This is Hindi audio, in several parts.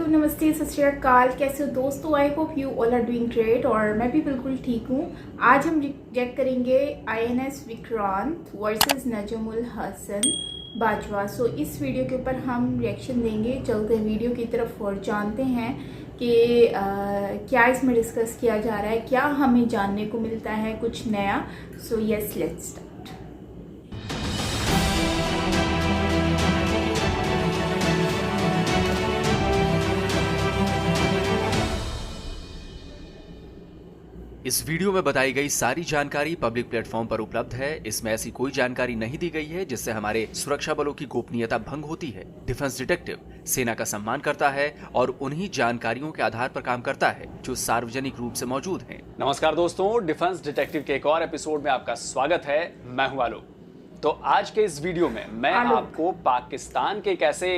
नमस्ते, सत श्री अकाल। कैसे हो दोस्तों? I hope you all are doing great और मैं भी बिल्कुल ठीक हूँ। आज हम रिएक्ट करेंगे INS विक्रांत वर्सेस नजम उल हसन बाजवा। सो इस वीडियो के ऊपर हम रिएक्शन देंगे। चलते हैं वीडियो की तरफ और जानते हैं कि क्या इसमें डिस्कस किया जा रहा है, क्या हमें जानने को मिलता है कुछ नया। So yes, let's start. इस वीडियो में बताई गई सारी जानकारी पब्लिक प्लेटफॉर्म पर उपलब्ध है। इसमें ऐसी कोई जानकारी नहीं दी गई है जिससे हमारे सुरक्षा बलों की गोपनीयता भंग होती है। डिफेंस डिटेक्टिव सेना का सम्मान करता है और उन्हीं जानकारियों के आधार पर काम करता है जो सार्वजनिक रूप से मौजूद हैं। नमस्कार दोस्तों, डिफेंस डिटेक्टिव के एक और एपिसोड में आपका स्वागत है। मैं हूं आलोक। तो आज के इस वीडियो में मैं आपको पाकिस्तान के एक ऐसे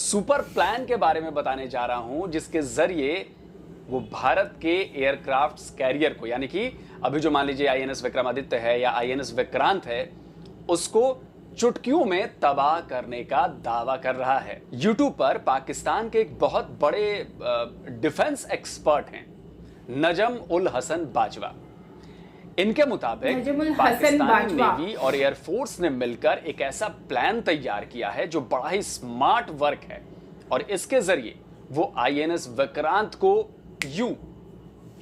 सुपर प्लान के बारे में बताने जा रहा हूं जिसके जरिए वो भारत के एयरक्राफ्ट कैरियर को, यानी कि अभी जो मान लीजिए INS विक्रमादित्य है या INS विक्रांत है, उसको चुटकियों में तबाह करने का दावा कर रहा है। यूट्यूब पर पाकिस्तान के एक बहुत बड़े डिफेंस एक्सपर्ट हैं, नजम उल हसन बाजवा। इनके मुताबिक पाकिस्तानी नेवी और एयरफोर्स ने मिलकर एक ऐसा प्लान तैयार किया है जो बड़ा ही स्मार्ट वर्क है और इसके जरिए वो INS विक्रांत को यूं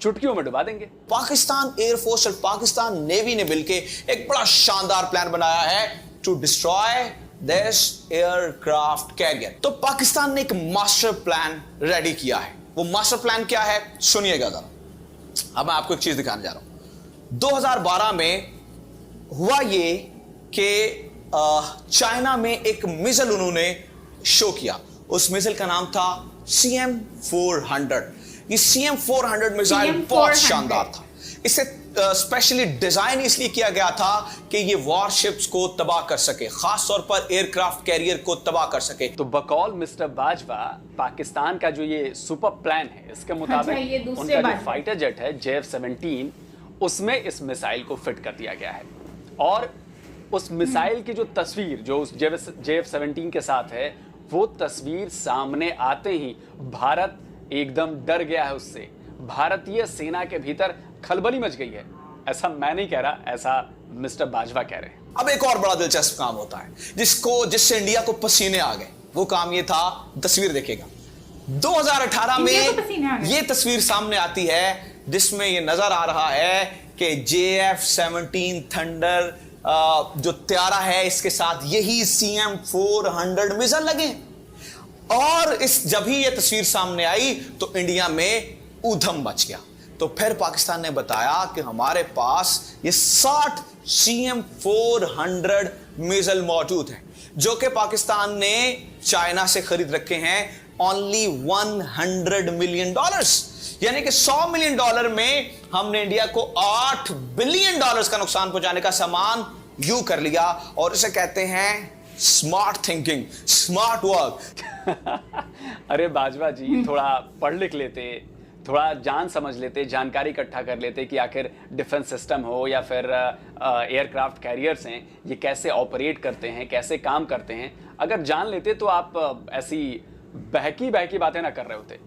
चुटकियों में डुबा देंगे। पाकिस्तान एयरफोर्स और पाकिस्तान नेवी ने मिलकर एक बड़ा शानदार प्लान बनाया है to destroy this aircraft carrier. तो पाकिस्तान ने एक मास्टर प्लान रेडी किया है। वो मास्टर प्लान क्या है, सुनिएगा जरा। अब मैं आपको एक चीज दिखाने जा रहा हूं। 2012 में हुआ ये कि चाइना में एक मिसाइल उन्होंने शो किया। उस मिसाइल का नाम था CM-400। ये CM-400 मिसाइल बहुत शानदार था। इसे स्पेशली डिजाइन इसलिए किया गया था कि ये वॉरशिप्स को तबाह कर सके, खास तौर पर एयरक्राफ्ट कैरियर को तबाह कर सके। तो बकौल मिस्टर बाजवा, पाकिस्तान का जो ये सुपर प्लान है, इसके मुताबिक उनका जो फाइटर जेट है JF-17, उसमें इस मिसाइल को फिट कर दिया गया है। और उस मिसाइल की जो तस्वीर जो उस JF-17 के साथ है, वो तस्वीर सामने आते ही भारत एकदम डर गया है उससे। भारतीय सेना के भीतर खलबली मच गई है। ऐसा मैं नहीं कह रहा, ऐसा मिस्टर बाजवा कह रहे हैं। अब एक और बड़ा दिलचस्प काम होता है जिससे इंडिया को पसीने आ गए। वो काम ये था, तस्वीर देखिएगा। 2018 में ये तस्वीर सामने आती है जिसमें ये नजर आ रहा है कि JF-17 थंडर जो त्यारा है, इसके साथ यही CM-400 मिसाइल लगे। और जब ही ये तस्वीर सामने आई तो इंडिया में ऊधम मच गया। तो फिर पाकिस्तान ने बताया कि हमारे पास ये 60 CM-400 मिसाइल मौजूद हैं जो कि पाकिस्तान ने चाइना से खरीद रखे हैं ओनली $100 मिलियन। यानी कि $100 मिलियन में हमने इंडिया को $8 बिलियन का नुकसान पहुंचाने का सामान यूं कर लिया। और इसे कहते हैं स्मार्ट थिंकिंग, स्मार्ट वर्क। अरे बाजवा जी, थोड़ा पढ़ लिख लेते, थोड़ा जान समझ लेते, जानकारी इकट्ठा कर लेते कि आखिर डिफेंस सिस्टम हो या फिर एयरक्राफ्ट कैरियर्स हैं, ये कैसे ऑपरेट करते हैं, कैसे काम करते हैं। अगर जान लेते तो आप ऐसी बहकी बातें ना कर रहे होते।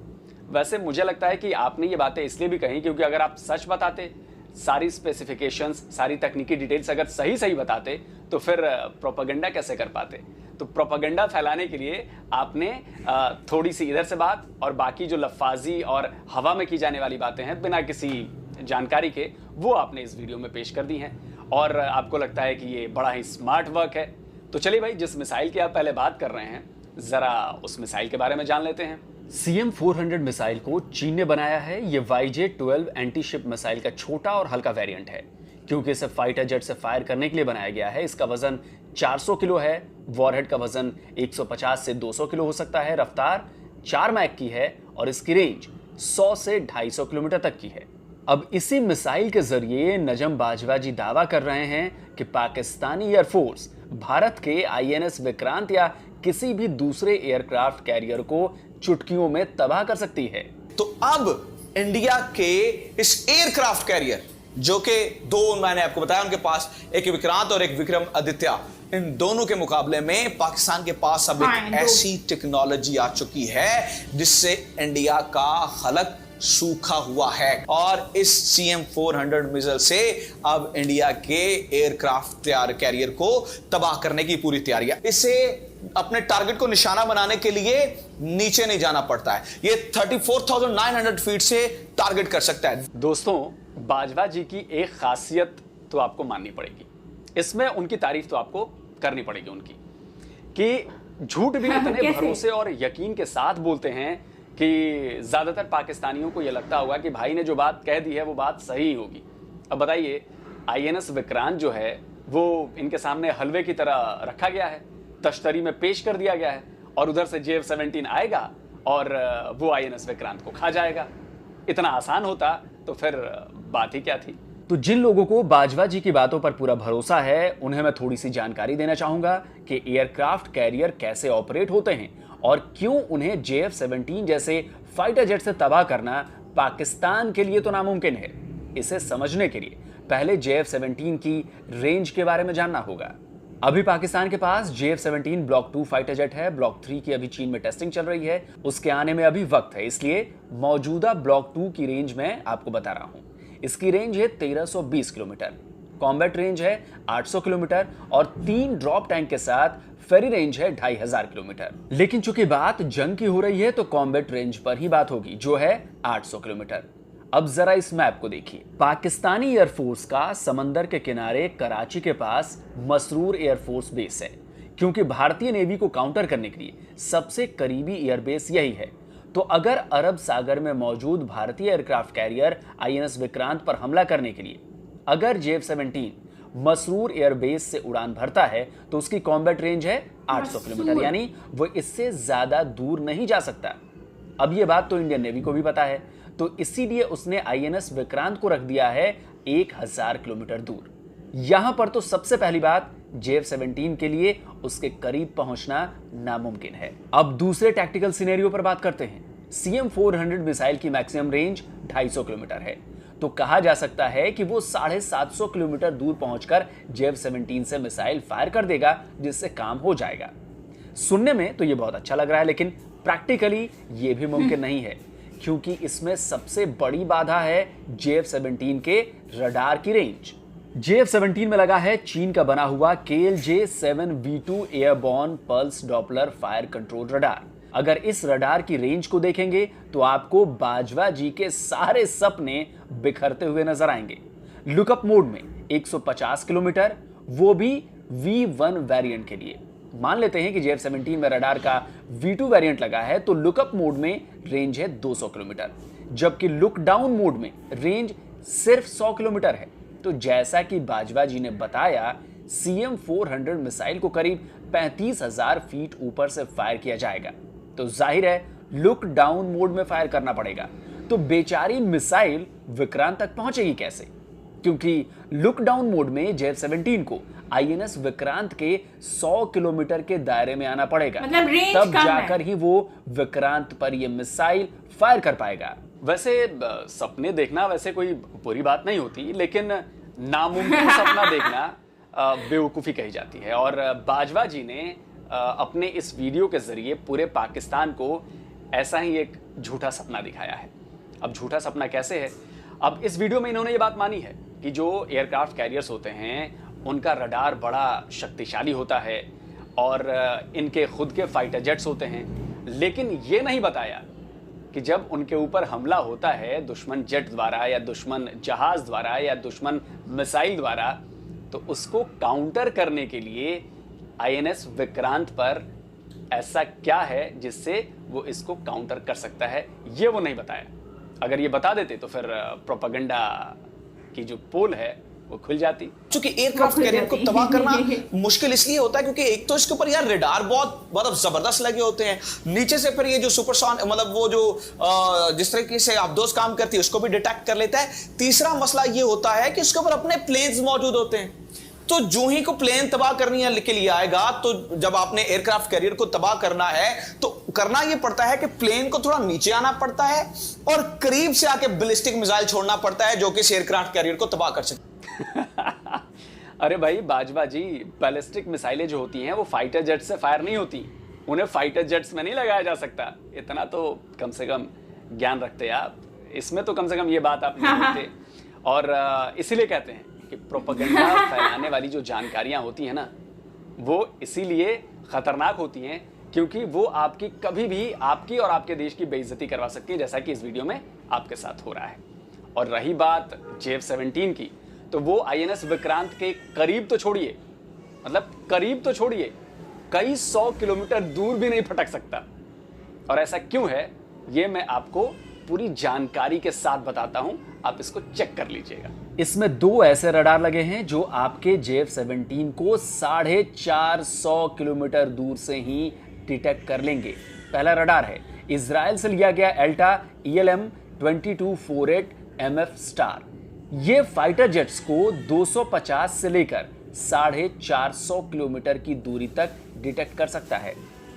वैसे मुझे लगता है कि आपने ये बातें इसलिए भी कही क्योंकि अगर आप सच बताते, सारी स्पेसिफिकेशंस, सारी तकनीकी डिटेल्स अगर सही बताते तो फिर प्रोपेगेंडा कैसे कर पाते। तो प्रोपेगेंडा फैलाने के लिए आपने थोड़ी सी इधर से बात और बाकी जो लफ्फाजी और हवा में की जाने वाली बातें हैं बिना किसी जानकारी के, वो आपने इस वीडियो में पेश कर दी हैं। और आपको लगता है कि ये बड़ा ही स्मार्ट वर्क है। तो चलिए भाई, जिस मिसाइल की आप पहले बात कर रहे हैं, जरा उस मिसाइल के बारे में जान लेते हैं। CM-400 मिसाइल को चीन ने बनाया है। ये YJ-12 एंटी-शिप मिसाइल का छोटा और हल्का वेरिएंट है। क्योंकि इसे फाइटर जेट से फायर करने के लिए बनाया गया है। इसका वजन 400 किलो है। वॉरहेड का वजन 150 से 200 किलो हो सकता है। रफ्तार 4 मैक की है और इसकी रेंज 100 से 250 किलोमीटर तक की है। अब इसी मिसाइल के जरिए नजम बाजवा जी दावा कर रहे हैं कि पाकिस्तानी एयरफोर्स भारत के INS विक्रांत या किसी भी दूसरे एयरक्राफ्ट कैरियर को चुटकियों में तबाह कर सकती है। तो अब इंडिया के इस एयरक्राफ्ट कैरियर, जो कि दो मैंने आपको बताया, उनके पास एक विक्रांत और एक विक्रम आदित्य, इन दोनों के मुकाबले में पाकिस्तान के पास अब एक ऐसी टेक्नोलॉजी आ चुकी है जिससे इंडिया का खलक सूखा हुआ है और इस CM-400 मिसाइल से अब इंडिया के एयरक्राफ्ट कैरियर को तबाह करने की पूरी तैयारी है। इससे अपने टारगेट को निशाना बनाने के लिए नीचे नहीं जाना पड़ता है। ये 34,900 फीट से टारगेट कर सकता है। दोस्तों, बाजवा जी की एक खासियत तो आपको माननी पड़ेगी, इसमें उनकी तारीफ तो आपको करनी पड़ेगी उनकी, कि झूठ भी इतने भरोसे और यकीन के साथ बोलते हैं कि ज्यादातर पाकिस्तानियों को यह लगता होगा कि भाई ने जो बात कह दी है वो बात सही होगी। अब बताइए, INS विक्रांत जो है वो इनके सामने हलवे की तरह रखा गया है, तश्तरी में पेश कर दिया गया है, और उधर से JF-17 आएगा और वो INS विक्रांत को खा जाएगा। इतना आसान होता तो फिर बात ही क्या थी। तो जिन लोगों को बाजवा जी की बातों पर पूरा भरोसा है, उन्हें मैं थोड़ी सी जानकारी देना चाहूंगा कि एयरक्राफ्ट कैरियर कैसे ऑपरेट होते हैं और क्यों उन्हें JF-17 जैसे फाइटर जेट से तबाह करना पाकिस्तान के लिए तो नामुमकिन है। इसे समझने के लिए पहले JF-17 की रेंज के बारे में जानना होगा। अभी पाकिस्तान के पास JF-17 ब्लॉक 2 फाइटर जेट है। ब्लॉक 3 की अभी चीन में टेस्टिंग चल रही है, उसके आने में अभी वक्त है, इसलिए मौजूदा ब्लॉक 2 की रेंज में आपको बता रहा हूं। इसकी रेंज है 1320 किलोमीटर, कॉम्बैट रेंज है 800 किलोमीटर और 3 ड्रॉप टैंक के साथ फेरी रेंज है 2500 किलोमीटर। लेकिन चूंकि बात जंग की हो रही है तो कॉम्बैट रेंज पर ही बात होगी, जो है 800 किलोमीटर। अब जरा इस मैप को देखिए। पाकिस्तानी एयरफोर्स का समंदर के किनारे कराची के पास मसरूर एयरफोर्स बेस है, क्योंकि भारतीय नेवी को काउंटर करने के लिए सबसे करीबी एयरबेस यही है। तो अगर अरब सागर में मौजूद भारतीय एयरक्राफ्ट कैरियर INS विक्रांत पर हमला करने के लिए अगर JF-17 मसरूर एयरबेस से उड़ान भरता है तो उसकी कॉम्बैट रेंज है 800 किलोमीटर, यानी वो इससे ज्यादा दूर नहीं जा सकता। अब ये बात तो इंडियन नेवी को भी पता है, तो इसीलिए उसने INS विक्रांत को रख दिया है 1000 किलोमीटर दूर। यहां पर तो सबसे पहली बात, JF-17 के लिए उसके करीब पहुंचना नामुमकिन है। अब दूसरे टैक्टिकल सिनेरियो पर बात करते हैं। CM-400 मिसाइल की मैक्सिमम रेंज 250 किलोमीटर है, तो कहा जा सकता है कि वो 750 किलोमीटर दूर पहुंचकर JF-17 से मिसाइल फायर कर देगा, जिससे काम हो जाएगा। सुनने में तो ये बहुत अच्छा लग रहा है, लेकिन प्रैक्टिकली ये भी मुमकिन नहीं है, क्योंकि इसमें सबसे बड़ी बाधा है JF-17 के रडार की रेंज। JF-17 में लगा है चीन का बना हुआ KLJ-7V2 airborne pulse Doppler fire control radar. अगर इस रडार की रेंज को देखेंगे तो आपको बाजवा जी के सारे सपने बिखरते हुए नजर आएंगे। लुकअप मोड में 150 किलोमीटर, वो भी V1 वेरिएंट के लिए। मान लेते हैं कि JF-17 में रडार का V2 वेरिएंट लगा है, तो लुकअप मोड में रेंज है 200 किलोमीटर, जबकि लुक डाउन मोड में रेंज सिर्फ 100 किलोमीटर है। तो जैसा कि बाजवा जी ने बताया, CM-400 मिसाइल को करीब 35,000 फीट ऊपर से फायर किया जाएगा, तो जाहिर है लुक डाउन मोड में फायर करना पड़ेगा। तो बेचारी मिसाइल विक्रांत तक पहुंचेगी कैसे? क्योंकि लुक डाउन मोड में JF-17 को INS विक्रांत के 100 किलोमीटर के दायरे में आना पड़ेगा, मतलब तब जाकर ही वो विक्रांत पर यह मिसाइल फायर कर पाएगा। वैसे सपने देखना वैसे कोई बुरी बात नहीं होती, लेकिन नामुमकिन सपना देखना बेवकूफ़ी कही जाती है। और बाजवा जी ने अपने इस वीडियो के जरिए पूरे पाकिस्तान को ऐसा ही एक झूठा सपना दिखाया है। अब झूठा सपना कैसे है? अब इस वीडियो में इन्होंने ये बात मानी है कि जो एयरक्राफ्ट कैरियर्स होते हैं उनका रडार बड़ा शक्तिशाली होता है और इनके खुद के फाइटर जेट्स होते हैं, लेकिन ये नहीं बताया कि जब उनके ऊपर हमला होता है दुश्मन जेट द्वारा या दुश्मन जहाज द्वारा या दुश्मन मिसाइल द्वारा, तो उसको काउंटर करने के लिए INS विक्रांत पर ऐसा क्या है जिससे वो इसको काउंटर कर सकता है, ये वो नहीं बताया। अगर ये बता देते तो फिर प्रोपेगेंडा की जो पोल है वो खुल जाती। क्योंकि एयरक्राफ्ट कैरियर को तबाह करना मुश्किल इसलिए होता है क्योंकि एक तो इसके ऊपर यार रेडार बहुत मतलब जबरदस्त लगे होते हैं, नीचे से फिर ये जो सुपरसोनिक मतलब वो जो जिस तरीके से आबदोज काम करती है उसको भी डिटेक्ट कर लेता है। तीसरा मसला ये होता है कि इसके ऊपर अपने प्लेन्स मौजूद होते हैं, तो जो ही को प्लेन तबाह करनी है के लिए आएगा, तो जब आपने एयरक्राफ्ट कैरियर को तबाह करना है तो करना यह पड़ता है कि प्लेन को थोड़ा नीचे आना पड़ता है और करीब से आके बैलिस्टिक मिसाइल छोड़ना पड़ता है जो कि इस एयरक्राफ्ट कैरियर को तबाह कर सके। अरे भाई बाजवा जी, बैलिस्टिक मिसाइलें जो होती हैं वो फाइटर जेट से फायर नहीं होती, उन्हें फाइटर जेट्स में नहीं लगाया जा सकता। इतना तो कम से कम ज्ञान रखते आप, इसमें तो कम से कम ये बात आप नहीं बोलते। और इसीलिए कहते हैं कि प्रोपेगेंडा फैलाने वाली जो जानकारियां होती हैं ना, वो इसीलिए खतरनाक होती हैं क्योंकि वो आपकी कभी भी आपकी और आपके देश की बेइज्जती करवा सकती है, जैसा कि इस वीडियो में आपके साथ हो रहा है। और रही बात JF-17 की, तो वो INS विक्रांत के करीब तो छोड़िए, मतलब करीब तो छोड़िए, कई 100 किलोमीटर दूर भी नहीं फटक सकता। और ऐसा क्यों है ये मैं आपको पूरी जानकारी के साथ बताता हूं, आप इसको चेक कर लीजिएगा। इसमें 2 ऐसे रडार लगे हैं जो आपके JF-17 को 450 किलोमीटर दूर से ही डिटेक्ट कर लेंगे। पहला रडार है इजराइल से लिया गया एल्टा ELM-2248 MF स्टार। ये फाइटर जेट्स को 250 से लेकर 450 किलोमीटर की दूरी तक डिटेक्ट कर सकता है।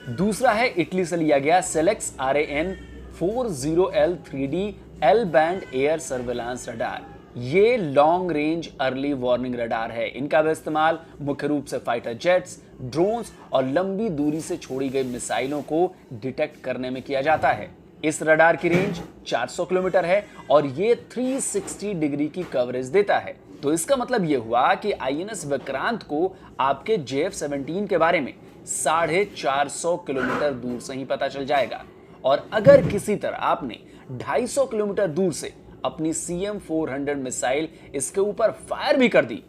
दूसरा है इटली से लिया गया Selex RAN-40L 3D L band air surveillance radar. ये long range early warning radar है। इनका भी इस्तेमाल मुख्य रूप से फाइटर जेट्स, ड्रोन्स और लंबी दूरी से छोड़ी गई मिसाइलों को डिटेक्ट करने में किया जाता है। इस रडार की रेंज 400 किलोमीटर है और ये 360 डिग्री की कवरेज देता है। तो इसका मतलब ये हुआ कि INS विक्रांत को आपके JF-17 के बारे में 450 किलोमीटर दूर से ही पता चल जाएगा। और अगर किसी तरह आपने 250 किलोमीटर दूर से अपनी CM-400 मिसाइल इसके ऊपर फायर भी कर दी,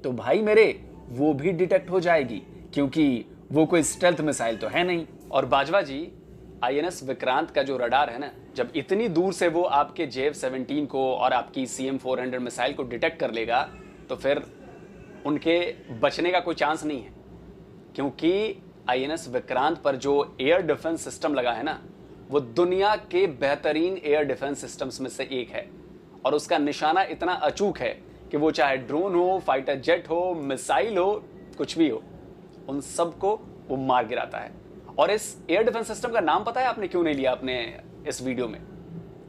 तो भाई मेरे वो भी डिटेक्ट हो जाएगी, क्योंकि वो कोई स्टेल्थ मिसाइल तो है नहीं। और बाजवा जी, INS विक्रांत का जो रडार है ना, जब इतनी दूर से वो आपके JF-17 को और आपकी CM-400 मिसाइल को डिटेक्ट कर लेगा, तो फिर उनके बचने का कोई चांस नहीं है, क्योंकि INS विक्रांत पर जो एयर डिफेंस सिस्टम लगा है ना, वो दुनिया के बेहतरीन एयर डिफेंस सिस्टम्स में से एक है। और उसका निशाना इतना अचूक है कि वो चाहे ड्रोन हो, फाइटर जेट हो, मिसाइल हो, कुछ भी हो, उन सबको वो मार गिराता है। और इस एयर डिफेंस सिस्टम का नाम पता है आपने क्यों नहीं लिया अपने इस वीडियो में?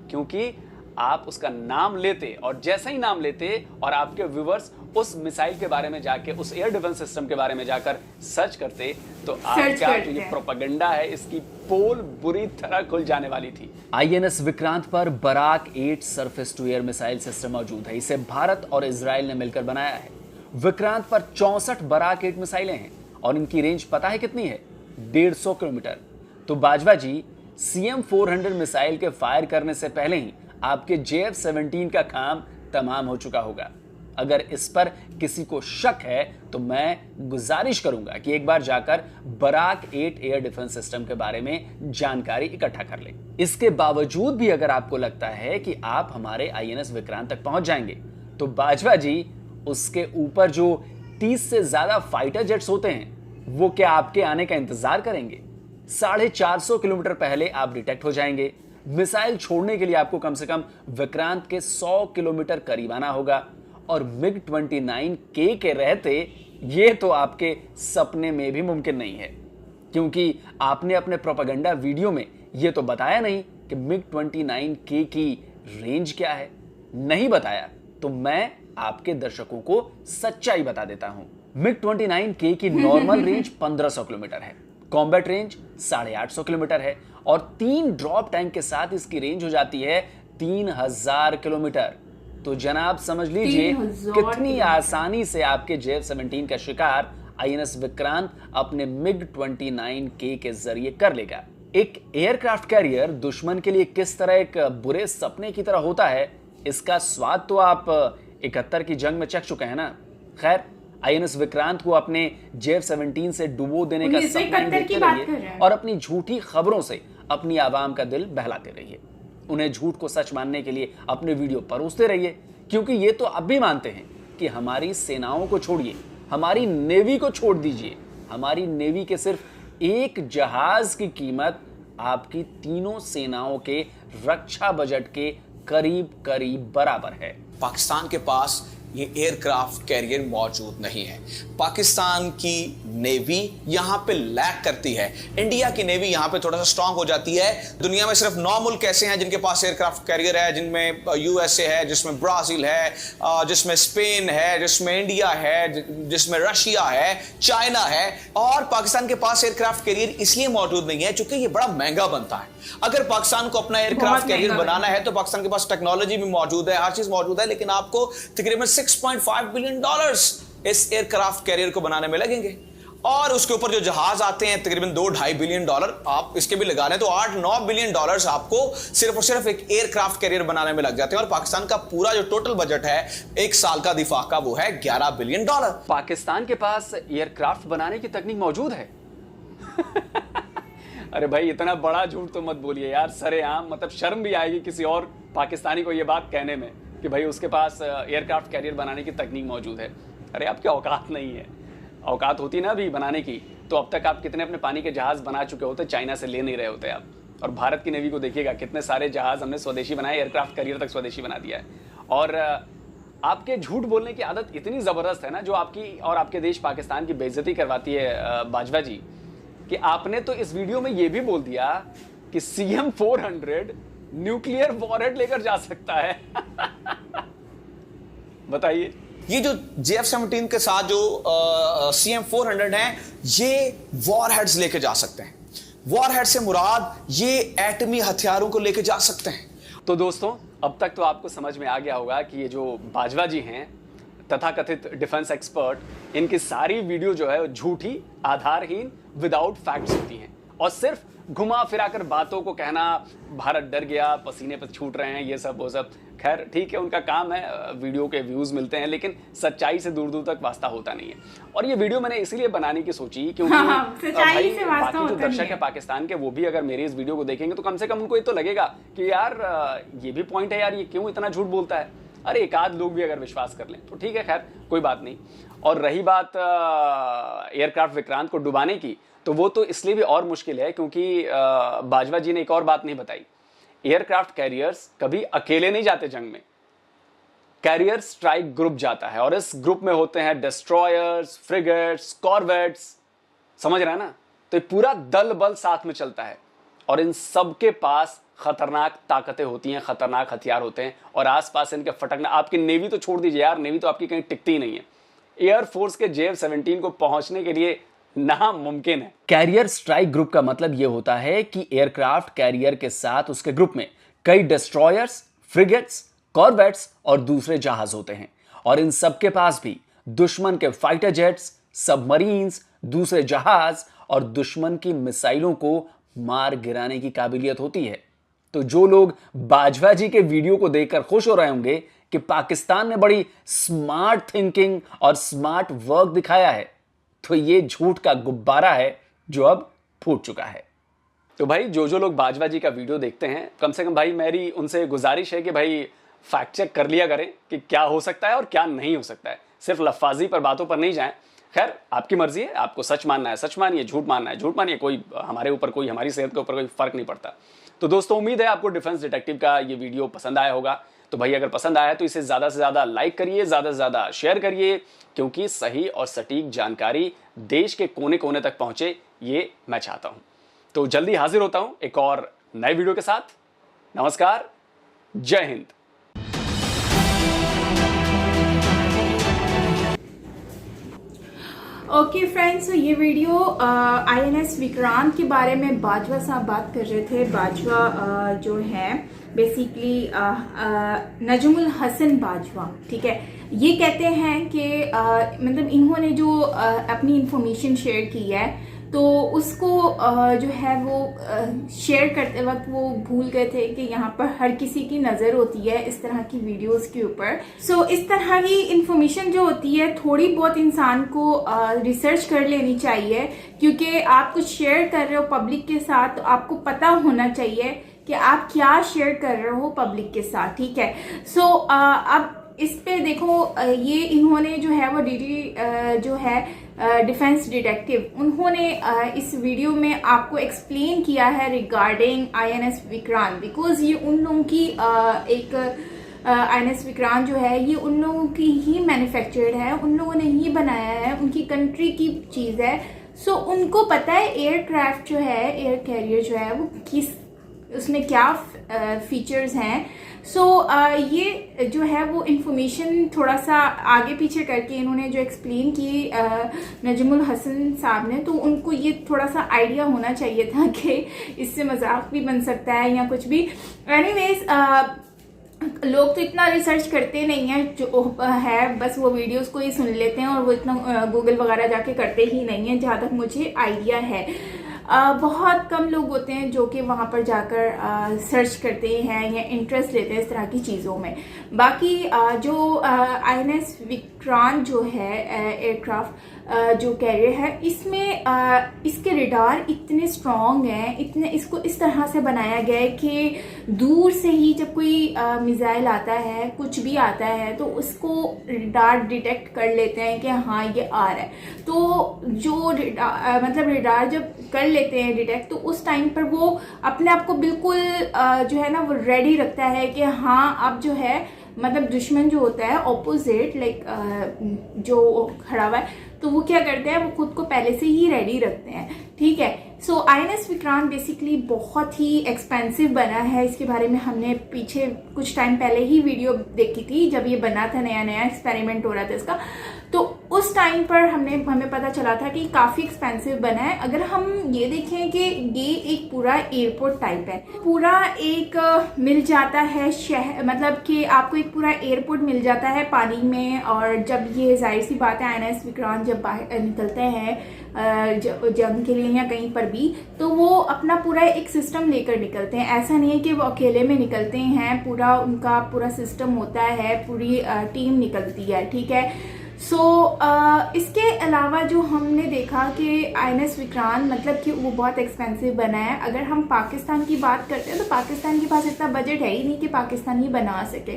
क्योंकि आप उसका नाम लेते और जैसे ही नाम लेते और आपके व्यूवर्स उस मिसाइल के बारे में जाके, उस एयर डिफेंस सिस्टम के बारे में जाकर सर्च करते, तो आपका जो ये प्रोपेगेंडा है इसकी पोल बुरी तरह खुल जाने वाली थी। INS विक्रांत पर Barak 8 surface to air missile system मौजूद है। इसे भारत और इजराइल ने मिलकर बनाया है। विक्रांत पर 64 बराक 8 मिसाइलें हैं और इनकी रेंज पता है कितनी है? 150 किलोमीटर। तो बाजवा जी, CM-400 मिसाइल के फायर करने से पहले ही आपके JF-17 का काम तमाम हो चुका होगा। अगर इस पर किसी को शक है तो मैं गुजारिश करूंगा कि एक बार जाकर बराक 8 एयर डिफेंस सिस्टम के बारे में जानकारी इकट्ठा कर लें। इसके बावजूद भी अगर आपको लगता है कि आप हमारे INS विक्रांत तक पहुंच जाएंगे, तो बाजवा जी, उसके ऊपर जो 30 से ज्यादा फाइटर जेट्स होते हैं, वो क्या आपके आने का इंतजार करेंगे? 450 किलोमीटर पहले आप डिटेक्ट हो जाएंगे। मिसाइल छोड़ने के लिए आपको कम से कम विक्रांत के 100 किलोमीटर करीब आना होगा। और MiG-29K के रहते ये तो आपके सपने में भी मुमकिन नहीं है, क्योंकि आपने अपने प्रोपेगेंडा वीडियो में ये तो बताया नहीं कि MiG-29K की रेंज क्या है। नहीं बताया तो मैं आपके दर्शकों को सच्चाई बता देता हूं। MiG-29K की नॉर्मल रेंज 1500 किलोमीटर है, कॉम्बैट रेंज 850 किलोमीटर है और 3 ड्रॉप टैंक के साथ इसकी रेंज हो जाती है 3000 किलोमीटर। तो जनाब समझ लीजिए कितनी आसानी से आपके JF-17 का शिकार INS विक्रांत अपने MiG-29K के जरिए कर लेगा। एक एयरक्राफ्ट कैरियर दुश्मन के लिए किस तरह एक बुरे सपने की तरह होता है, इसका स्वाद तो आप 71 की जंग में चख चुके हैं ना। खैर, INS विक्रांत को अपने JF-17 से डुबो देने का सपना देखते रहिए और अपनी झूठी खबरों से अपनी आवाम का दिल बहलाते रहिए। उन्हें झूठ को सच मानने के लिए अपने वीडियो परोसते रहिए, क्योंकि ये तो अब भी मानते हैं कि हमारी सेनाओं को छोड़िए, हमारी नेवी को छोड़ दीजिए, हमारी नेवी के सिर्फ एक जहाज की कीमत आपकी तीनों सेनाओं के रक्षा बजट के करीब करीब बराबर है। पाकिस्तान के पास ये एयरक्राफ्ट कैरियर मौजूद नहीं है। पाकिस्तान की नेवी यहां पे लैक करती है, इंडिया की नेवी यहां पे थोड़ा सा स्ट्रांग हो जाती है। दुनिया में सिर्फ 9 मुल्क ऐसे हैं जिनके पास एयरक्राफ्ट कैरियर है, जिनमें यूएसए है, जिसमें ब्राजील है, जिसमें स्पेन है, जिसमें इंडिया है, जिसमें रशिया है, चाइना है। और पाकिस्तान के पास एयरक्राफ्ट कैरियर इसलिए मौजूद नहीं है क्योंकि ये बड़ा महंगा बनता है। अगर पाकिस्तान को अपना एयरक्राफ्ट कैरियर बनाना है तो पाकिस्तान के पास टेक्नोलॉजी भी मौजूद है, हर चीज मौजूद है, लेकिन आपको तकरीबन $6.5 बिलियन इस एयरक्राफ्ट कैरियर को बनाने में लगेंगे। और उसके ऊपर जो जहाज आते हैं तकरीबन $2-2.5 बिलियन, आप इसके भी लगा लें तो $8-9 बिलियन आपको सिर्फ और सिर्फ एक एयरक्राफ्ट कैरियर बनाने में लग जाते हैं। और पाकिस्तान का पूरा जो टोटल बजट है एक साल का दिफा का, वो है $11 बिलियन। पाकिस्तान के पास एयरक्राफ्ट बनाने की तकनीक मौजूद है। अरे भाई इतना बड़ा झूठ तो मत बोलिए यार, सरेआम, मतलब शर्म भी आएगी किसी और पाकिस्तानी को ये बात कहने में कि भाई उसके पास एयरक्राफ्ट कैरियर बनाने की तकनीक मौजूद है। अरे आपकी औकात नहीं है। औकात होती ना अभी बनाने की तो अब तक आप कितने अपने पानी के जहाज बना चुके होते, चाइना से ले नहीं रहे होते आप। और भारत की नेवी को देखिएगा, कितने सारे जहाज हमने स्वदेशी बनाए, एयरक्राफ्ट कैरियर तक स्वदेशी बना दिया है। और आपके झूठ बोलने की आदत इतनी ज़बरदस्त है ना, जो आपकी और आपके देश पाकिस्तान की बेइज्जती करवाती है बाजवा जी, कि आपने तो इस वीडियो में यह भी बोल दिया कि CM-400 न्यूक्लियर वॉरहेड लेकर जा सकता है। बताइए। ये जो JF-17 के साथ जो CM-400 है, ये वॉरहेड्स लेके जा सकते हैं। वॉरहेड से मुराद ये एटमी हथियारों को लेके जा सकते हैं। तो दोस्तों, अब तक तो आपको समझ में आ गया होगा कि ये जो बाजवा जी हैं, तथाकथित डिफेंस एक्सपर्ट, इनकी सारी वीडियो जो है झूठी, आधारहीन, विदाउट फैक्ट्स होती हैं और सिर्फ घुमा फिराकर बातों को कहना, भारत डर गया, पसीने पर छूट रहे हैं, ये सब वो सब। खैर ठीक है, उनका काम है, वीडियो के व्यूज मिलते हैं, लेकिन सच्चाई से दूर दूर तक वास्ता होता नहीं है। और ये वीडियो मैंने इसलिए बनाने की सोची क्योंकि भाई बाकी जो दर्शक है पाकिस्तान के, वो भी अगर मेरी इस वीडियो को देखेंगे तो कम से कम उनको ये तो लगेगा कि यार ये भी पॉइंट है यार, ये क्यों इतना झूठ बोलता है। अरे एक आध लोग भी अगर विश्वास कर लें तो ठीक है, खैर कोई बात नहीं। और रही बात एयरक्राफ्ट विक्रांत को डुबाने की, तो वो तो इसलिए भी और मुश्किल है क्योंकि बाजवा जी ने एक और बात नहीं बताई। एयरक्राफ्ट कैरियर्स कभी अकेले नहीं जाते जंग में, कैरियर स्ट्राइक ग्रुप जाता है और इस ग्रुप में होते हैं डिस्ट्रॉयर्स, फ्रिगेट्स, कॉर्वेट्स, समझ रहे हैं ना। तो ये पूरा दल बल साथ में चलता है और इन सब के पास खतरनाक ताकतें होती हैं, खतरनाक हथियार होते हैं और आसपास इनके फटकना। आपकी नेवी तो छोड़ दीजिए यार, नेवी तो आपकी कहीं टिकती ही नहीं है। एयरफोर्स के JF-17 को पहुंचने के लिए नामुमकिन है। कैरियर स्ट्राइक ग्रुप का मतलब यह होता है कि एयरक्राफ्ट कैरियर के साथ उसके ग्रुप में कई डिस्ट्रॉयर्स, फ्रिगेट्स, कॉर्वेट्स और दूसरे जहाज होते हैं और इन सब के पास भी दुश्मन के फाइटर जेट्स, सबमरीन्स, दूसरे जहाज और दुश्मन की मिसाइलों को मार गिराने की काबिलियत होती है। तो जो लोग बाजवा जी के वीडियो को देखकर खुश हो रहे होंगे कि पाकिस्तान ने बड़ी स्मार्ट थिंकिंग और स्मार्ट वर्क दिखाया है, तो ये झूठ का गुब्बारा है जो अब फूट चुका है। तो भाई जो लोग बाजवा जी का वीडियो देखते हैं, कम से कम भाई मेरी उनसे गुजारिश है कि भाई फैक्ट चेक कर लिया करें कि क्या हो सकता है और क्या नहीं हो सकता है। सिर्फ लफ्फाजी पर, बातों पर नहीं जाएं। खैर आपकी मर्जी है, आपको सच मानना है सच मानिए, झूठ मानना है झूठ मानिए, कोई हमारे ऊपर, कोई हमारी सेहत के ऊपर कोई फर्क नहीं पड़ता। तो दोस्तों उम्मीद है आपको डिफेंस डिटेक्टिव का ये वीडियो पसंद आया होगा। तो भाई अगर पसंद आया तो इसे ज्यादा से ज्यादा लाइक करिए, ज्यादा से ज्यादा शेयर करिए, क्योंकि सही और सटीक जानकारी देश के कोने कोने तक पहुंचे, ये मैं चाहता हूं। तो जल्दी हाजिर होता हूं एक और नए वीडियो के साथ। नमस्कार, जय हिंद। ओके फ्रेंड्स, तो ये वीडियो INS विक्रांत के बारे में बाजवा साहब बात कर रहे थे। बाजवा जो है बेसिकली नजमुल हसन बाजवा, ठीक है। ये कहते हैं कि मतलब इन्होंने जो अपनी इंफॉर्मेशन शेयर की है तो उसको जो है वो शेयर करते वक्त वो भूल गए थे कि यहाँ पर हर किसी की नज़र होती है इस तरह की वीडियोस के ऊपर। सो इस तरह की इंफॉर्मेशन जो होती है थोड़ी बहुत इंसान को रिसर्च कर लेनी चाहिए, क्योंकि आप कुछ शेयर कर रहे हो पब्लिक के साथ तो आपको पता होना चाहिए कि आप क्या शेयर कर रहे हो पब्लिक के साथ, ठीक है। सो अब इस पे देखो, ये इन्होंने जो है वो जो है डिफेंस डिटेक्टिव, उन्होंने इस वीडियो में आपको एक्सप्लेन किया है रिगार्डिंग INS विक्रांत, बिकॉज ये उन लोगों की एक INS विक्रांत जो है ये उन लोगों की ही मैन्युफैक्चर्ड है, उन लोगों ने ही बनाया है, उनकी कंट्री की चीज़ है। सो उनको पता है एयरक्राफ्ट जो है, एयर कैरियर जो है वो किस, उसमें क्या फीचर्स हैं। सो ये जो है वो इंफॉर्मेशन थोड़ा सा आगे पीछे करके इन्होंने जो एक्सप्लेन की नजमुल हसन साहब ने, तो उनको ये थोड़ा सा आइडिया होना चाहिए था कि इससे मजाक भी बन सकता है या कुछ भी। एनीवेज लोग तो इतना रिसर्च करते नहीं हैं, जो है बस वो वीडियोस को ही सुन लेते हैं और वो इतना गूगल वगैरह जाके करते ही नहीं हैं, जहाँ तक मुझे आइडिया है। बहुत कम लोग होते हैं जो कि वहाँ पर जाकर सर्च करते हैं या इंटरेस्ट लेते हैं इस तरह की चीज़ों में। बाकी जो INS विक्रांत जो है एयरक्राफ्ट जो कैरियर है, इसमें इसके रडार इतने स्ट्रॉन्ग हैं, इतने इसको इस तरह से बनाया गया है कि दूर से ही जब कोई मिसाइल आता है, कुछ भी आता है, तो उसको रडार डिटेक्ट कर लेते हैं कि हाँ ये आ रहा है। तो जो मतलब रडार जब कर लेते हैं डिटेक्ट, तो उस टाइम पर वो अपने आप को बिल्कुल जो है ना वो रेडी रखता है कि हाँ अब जो है मतलब दुश्मन जो होता है ऑपोजिट लाइक जो खड़ा हुआ है, तो वो क्या करते हैं, वो खुद को पहले से ही रेडी रखते हैं। ठीक है। सो INS विक्रांत बेसिकली बहुत ही एक्सपेंसिव बना है। इसके बारे में हमने पीछे कुछ टाइम पहले ही वीडियो देखी थी, जब ये बना था, नया नया एक्सपेरिमेंट हो रहा था इसका, तो उस टाइम पर हमें पता चला था कि काफ़ी एक्सपेंसिव बना है। अगर हम ये देखें कि ये एक पूरा एयरपोर्ट टाइप है, पूरा एक मिल जाता है शहर, मतलब कि आपको एक पूरा एयरपोर्ट मिल जाता है पानी में। और जब ये जाहिर सी बात है INS विक्रांत जब बाहर निकलते हैं जंग के लिए या कहीं पर भी, तो वो अपना पूरा एक सिस्टम लेकर निकलते हैं। ऐसा नहीं है कि वो अकेले में निकलते हैं, पूरा उनका पूरा सिस्टम होता है, पूरी टीम निकलती है। ठीक है। सो इसके अलावा जो हमने देखा कि INS विक्रांत मतलब कि वो बहुत एक्सपेंसिव बना है। अगर हम पाकिस्तान की बात करते हैं तो पाकिस्तान के पास इतना बजट है ही नहीं कि पाकिस्तान ही बना सके,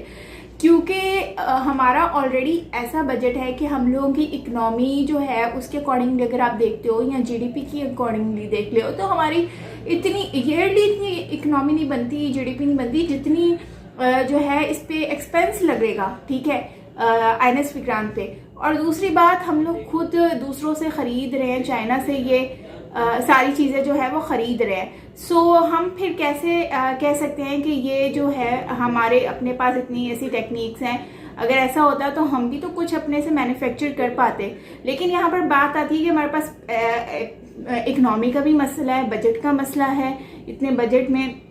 क्योंकि हमारा ऑलरेडी ऐसा बजट है कि हम लोगों की इकनॉमी जो है उसके अकॉर्डिंगली अगर आप देखते हो या GDP की अकॉर्डिंगली देख ले हो, तो हमारी इतनी ईयरली इतनी इकनॉमी नहीं बनती, GDP नहीं बनती जितनी जो है इस पे एक्सपेंस लगेगा। ठीक है, INS विक्रांत पे। और दूसरी बात, हम लोग खुद दूसरों से ख़रीद रहे हैं, चाइना से ये सारी चीज़ें जो है वो ख़रीद रहे हैं। सो हम फिर कैसे कह सकते हैं कि ये जो है हमारे अपने पास इतनी ऐसी टेक्निक्स हैं। अगर ऐसा होता तो हम भी तो कुछ अपने से मैन्युफैक्चर कर पाते। लेकिन यहाँ पर बात आती है कि हमारे पास इकनॉमी का भी मसला है, बजट का मसला है, इतने बजट में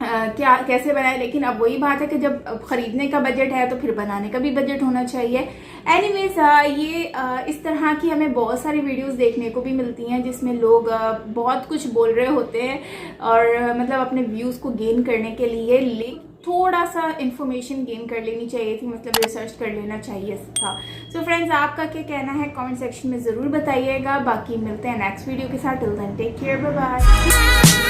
क्या कैसे बनाए। लेकिन अब वही बात है कि जब खरीदने का बजट है तो फिर बनाने का भी बजट होना चाहिए। एनीवेज ये इस तरह की हमें बहुत सारी वीडियोस देखने को भी मिलती हैं जिसमें लोग बहुत कुछ बोल रहे होते हैं और मतलब अपने व्यूज़ को गेन करने के लिए, लेकिन थोड़ा सा इन्फॉर्मेशन गेन कर लेनी चाहिए थी, मतलब रिसर्च कर लेना चाहिए था। सो फ्रेंड्स, आपका क्या कहना है कमेंट सेक्शन में ज़रूर बताइएगा। बाकी मिलते हैं नेक्स्ट वीडियो के साथ। Till then take care, bye bye.